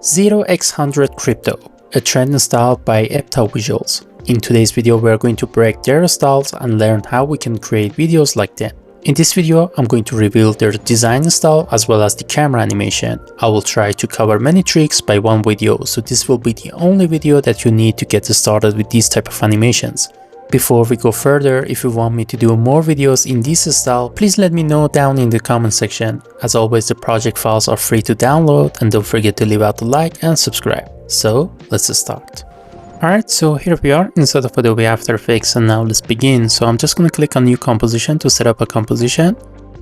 0x100 Crypto, a trend style by Adobe Visuals. In today's video, we are going to break their styles and learn how we can create videos like them. In this video, I'm going to reveal their design style as well as the camera animation. I will try to cover many tricks by one video, so this will be the only video that you need to get started with these type of animations. Before we go further, if you want me to do more videos in this style, please let me know down in the comment section. As always, the project files are free to download, and don't forget to leave out a like and subscribe. So let's start. Alright, so here we are inside of Adobe After Effects, and now let's begin. So I'm just going to click on new composition to set up a composition.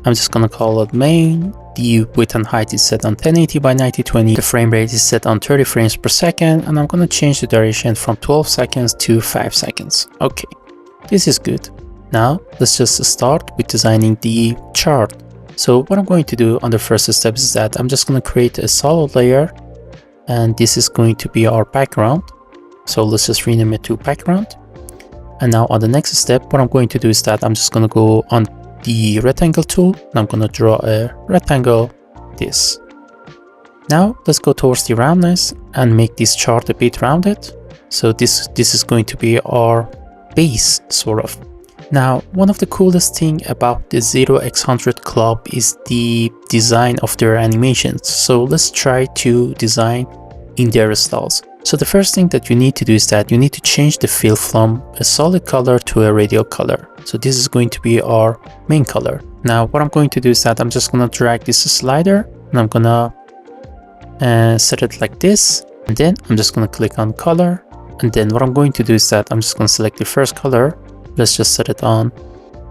I'm just going to call it main. The width and height is set on 1080 by 1920. The frame rate is set on 30 frames per second, and I'm going to change the duration from 12 seconds to 5 seconds. Okay, this is good. Now let's just start with designing the chart. So what I'm going to do on the first step is that I'm just going to create a solid layer, and this is going to be our background. So let's just rename it to background. And now on the next step, what I'm going to do is that I'm just going to go on the rectangle tool, and I'm going to draw a rectangle, this. Now let's go towards the roundness and make this chart a bit rounded. So this is going to be our base, sort of. Now, one of the coolest thing about the 0x100 club is the design of their animations. So let's try to design in their styles. So the first thing that you need to do is that you need to change the fill from a solid color to a radial color. So this is going to be our main color. Now what I'm going to do is that I'm just going to drag this slider, and I'm going to set it like this. And then I'm just going to click on color. And then what I'm going to do is that I'm just going to select the first color. Let's just set it on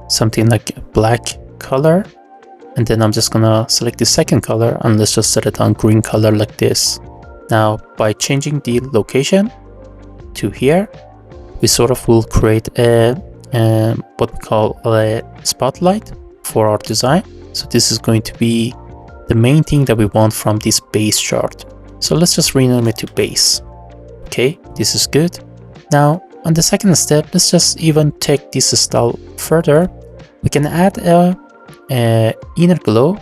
something like a black color. And then I'm just going to select the second color, and let's just set it on green color like this. Now, by changing the location to here, we sort of will create a what we call a spotlight for our design. So this is going to be the main thing that we want from this base chart. So let's just rename it to base. Okay, this is good. Now, on the second step, let's just even take this style further. We can add a inner glow,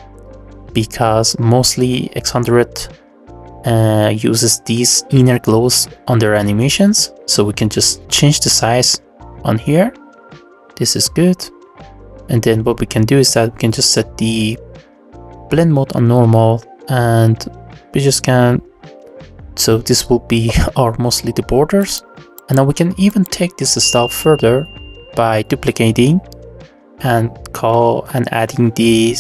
because mostly X100 uses these inner glows on their animations. So we can just change the size on here. This is good. And then what we can do is that we can just set the blend mode on normal, and we just can, so this will be our mostly the borders. And now we can even take this style further by duplicating and adding the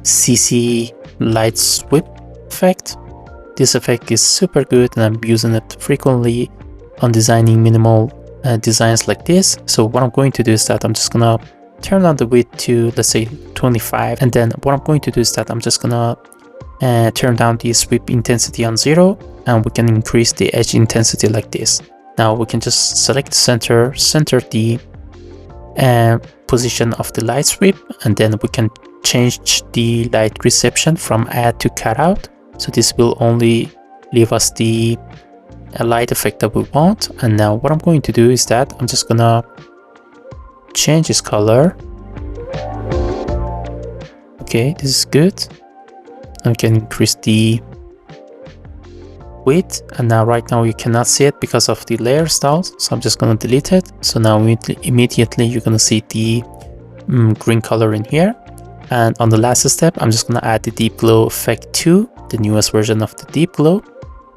CC light sweep effect. This effect is super good, and I'm using it frequently on designing minimal designs like this. So what I'm going to do is that I'm just gonna turn down the width to, let's say, 25. And then what I'm going to do is that I'm just gonna turn down the sweep intensity on 0, and we can increase the edge intensity like this. Now we can just select the center the position of the light sweep, and then we can change the light reception from add to cut out. So this will only leave us the light effect that we want. And now what I'm going to do is that I'm just gonna change this color. Okay, this is good. I can increase the width, and now right now you cannot see it because of the layer styles, so I'm just going to delete it. So now immediately you're going to see the green color in here. And on the last step, I'm just going to add the deep glow effect 2, the newest version of the deep glow,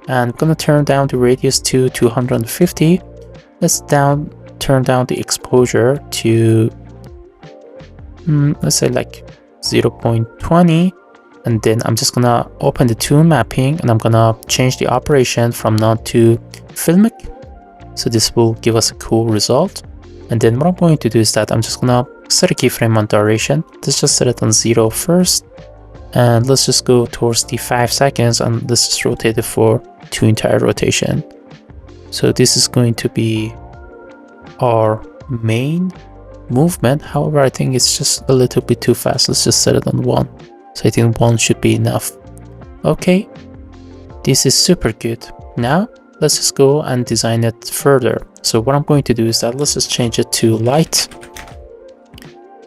and I'm going to turn down the radius to 250. Let's turn down the exposure to let's say like 0.20. And then I'm just gonna open the tool mapping, and I'm gonna change the operation from none to filmic. So this will give us a cool result. And then what I'm going to do is that I'm just gonna set a keyframe on duration. Let's just set it on 0 first, and let's just go towards the 5 seconds, and let's just rotate it for 2 entire rotation. So this is going to be our main movement. However, I think it's just a little bit too fast. Let's just set it on 1. So I think 1 should be enough. Okay, this is super good. Now let's just go and design it further. So what I'm going to do is that let's just change it to light.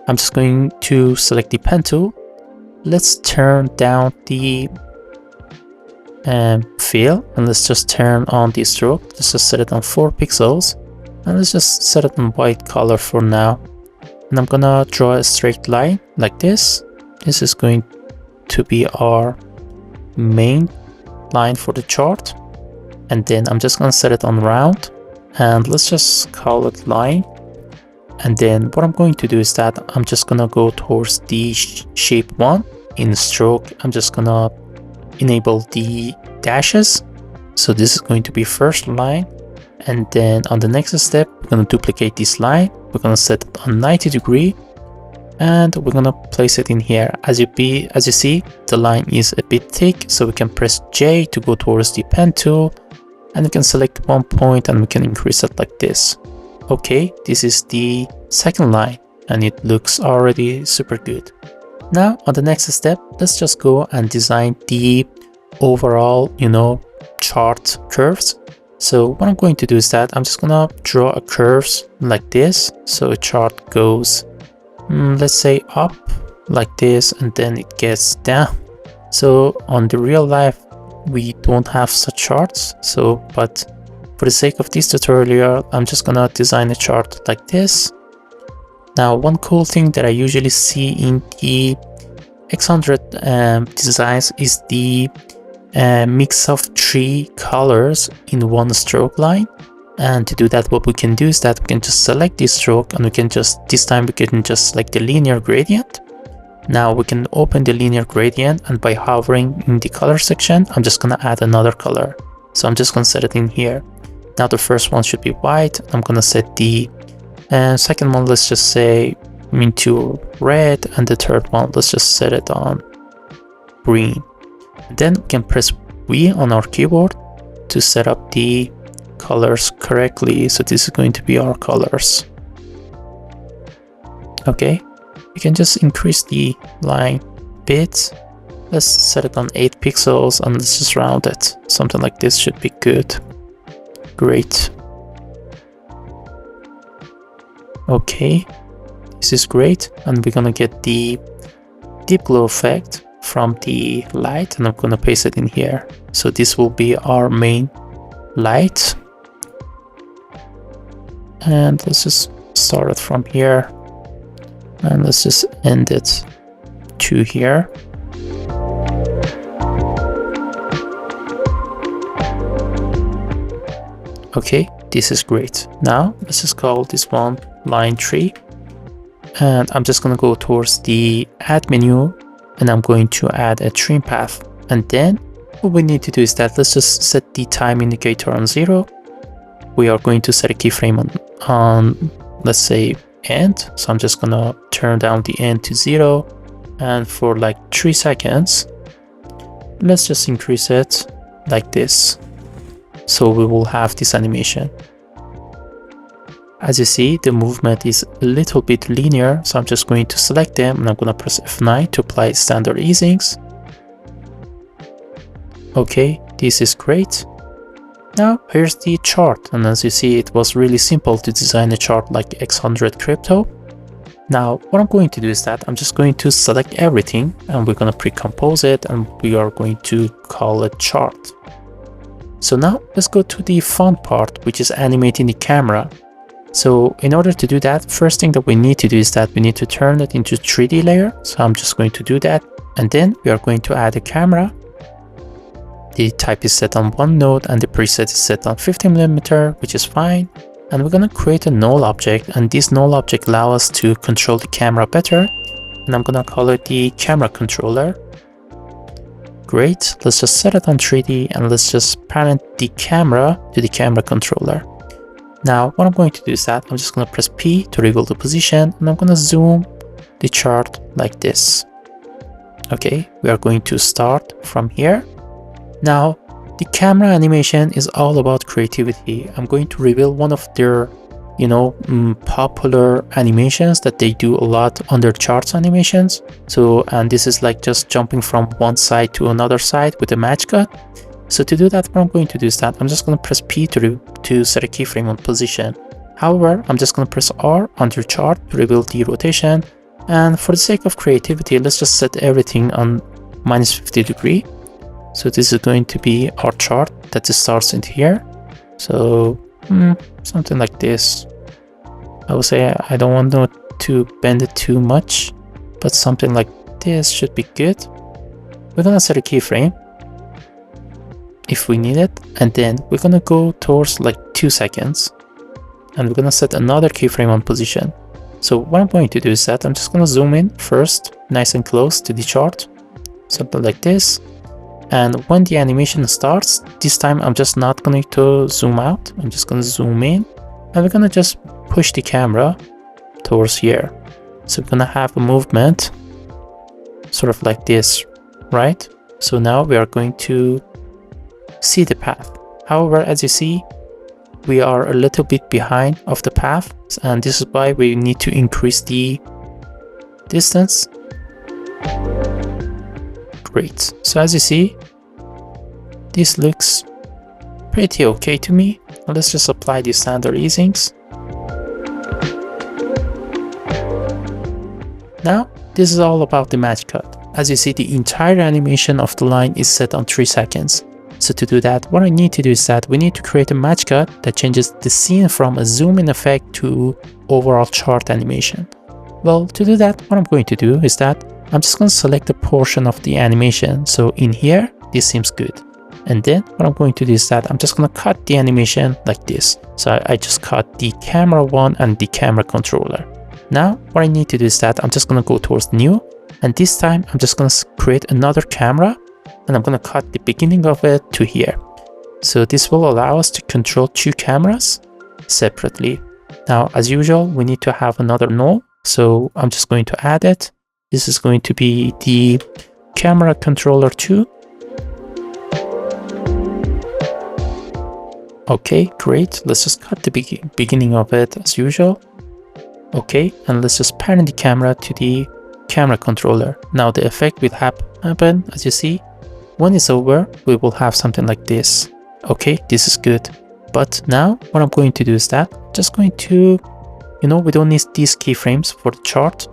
I'm just going to select the pen tool. Let's turn down the fill, and let's just turn on the stroke. Let's just set it on 4 pixels, and let's just set it on white color for now. And I'm gonna draw a straight line like this. This is going to be our main line for the chart, and then I'm just gonna set it on round, and let's just call it line. And then what I'm going to do is that I'm just gonna go towards the shape 1 in stroke. I'm just gonna enable the dashes, so this is going to be first line, and then on the next step we're going to duplicate this line. We're going to set it on 90 degree, and we're going to place it in here. As you see, the line is a bit thick, so we can press J to go towards the pen tool, and we can select one point and we can increase it like this. Okay, this is the second line and it looks already super good. Now on the next step, let's just go and design the overall, chart curves. So what I'm going to do is that I'm just gonna draw a curves like this. So a chart goes, let's say up like this, and then it gets down. So on the real life, we don't have such charts. But for the sake of this tutorial, I'm just gonna design a chart like this. Now, one cool thing that I usually see in the X100 designs is the mix of 3 colors in one stroke line. And to do that, what we can do is that we can just select this stroke, and this time we can just select the linear gradient. Now we can open the linear gradient, and by hovering in the color section, I'm just gonna add another color. So I'm just gonna set it in here. Now the first one should be white. I'm gonna set the second one, let's just say into red, and the third one, let's just set it on green. Then we can press V on our keyboard to set up the colors correctly. So this is going to be our colors. Okay, you can just increase the line bit. Let's set it on 8 pixels and let's just round it. Something like this should be good. Great. Okay, this is great, and we're gonna get the deep glow effect from the light, and I'm gonna paste it in here. So this will be our main light, and let's just start it from here, and let's just end it to here. Okay, this is great. Now let's just call this one line 3, and I'm just gonna go towards the add menu, and I'm going to add a trim path. And then what we need to do is that let's just set the time indicator on 0. We are going to set a keyframe on let's say end. So I'm just gonna turn down the end to 0, and for like 3 seconds, let's just increase it like this. So we will have this animation. As you see, the movement is a little bit linear, so I'm just going to select them, and I'm going to press F9 to apply standard easings. Okay, this is great. Now here's the chart, and as you see, it was really simple to design a chart like X100 crypto. Now what I'm going to do is that I'm just going to select everything, and we're going to pre-compose it, and we are going to call it chart. So now let's go to the fun part, which is animating the camera. So in order to do that, first thing that we need to do is that we need to turn it into 3D layer. So I'm just going to do that. And then we are going to add a camera. The type is set on 1 node and the preset is set on 50mm, which is fine. And we're going to create a null object, and this null object allows us to control the camera better. And I'm going to call it the camera controller. Great, let's just set it on 3D, and let's just parent the camera to the camera controller. Now what I'm going to do is that I'm just going to press P to reveal the position, and I'm going to zoom the chart like this. Okay, we are going to start from here. Now the camera animation is all about creativity. I'm going to reveal one of their popular animations that they do a lot on their charts animations. So, and this is like just jumping from one side to another side with a match cut. So to do that, what I'm going to do is that I'm just going to press P to set a keyframe on position. However, I'm just going to press R on your chart to reveal the rotation. And for the sake of creativity, let's just set everything on -50 degree. So this is going to be our chart that starts in here. So something like this. I would say I don't want to bend it too much, but something like this should be good. We're gonna set a keyframe if we need it, and then we're gonna go towards like 2 seconds, and we're gonna set another keyframe on position. So what I'm going to do is that I'm just gonna zoom in first, nice and close to the chart, something like this. And when the animation starts, this time I'm just not going to zoom out. I'm just going to zoom in, and we're going to just push the camera towards here. So we're going to have a movement sort of like this, right? So now we are going to see the path. However, as you see, we are a little bit behind of the path, and this is why we need to increase the distance. Great. So as you see, this looks pretty okay to me. Let's just apply the standard easings. Now, this is all about the match cut. As you see, the entire animation of the line is set on 3 seconds. So to do that, what I need to do is that we need to create a match cut that changes the scene from a zoom in effect to overall chart animation. Well, to do that, what I'm going to do is that I'm just going to select a portion of the animation. So in here, this seems good. And then what I'm going to do is that I'm just going to cut the animation like this. So I just cut the camera one and the camera controller. Now, what I need to do is that I'm just going to go towards new. And this time, I'm just going to create another camera. And I'm going to cut the beginning of it to here. So this will allow us to control 2 cameras separately. Now, as usual, we need to have another null. So I'm just going to add it. This is going to be the camera controller 2. Okay, great. Let's just cut the beginning of it as usual. Okay, and let's just parent the camera to the camera controller. Now the effect will happen, as you see. When it's over, we will have something like this. Okay, this is good. But now what I'm going to do is that I'm just going to, we don't need these keyframes for the chart.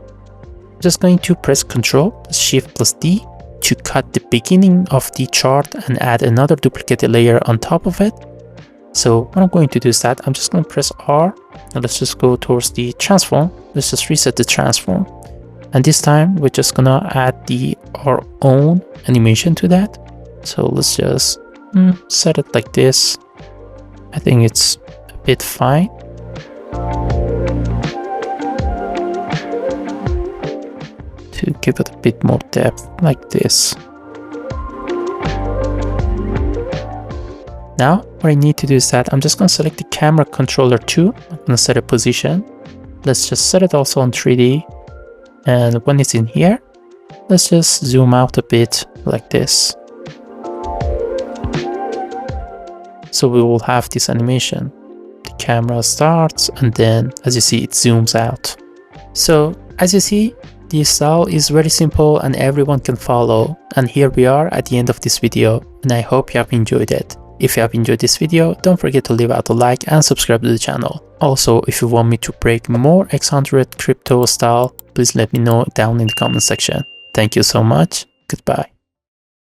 Just going to press Ctrl, Shift plus D to cut the beginning of the chart and add another duplicated layer on top of it. So what I'm going to do is that I'm just going to press R, and let's just go towards the transform. Let's just reset the transform. And this time we're just gonna add our own animation to that. So let's just set it like this. I think it's a bit fine. To give it a bit more depth like this. Now what I need to do is that I'm just going to select the camera controller 2. I'm going to set a position. Let's just set it also on 3D. And when it's in here, let's just zoom out a bit like this. So we will have this animation. The camera starts, and then as you see, it zooms out. So as you see, the style is very simple and everyone can follow. And here we are at the end of this video, and I hope you have enjoyed it. If you have enjoyed this video, don't forget to leave out a like and subscribe to the channel. Also, if you want me to break more X100 crypto style, please let me know down in the comment section. Thank you so much. Goodbye.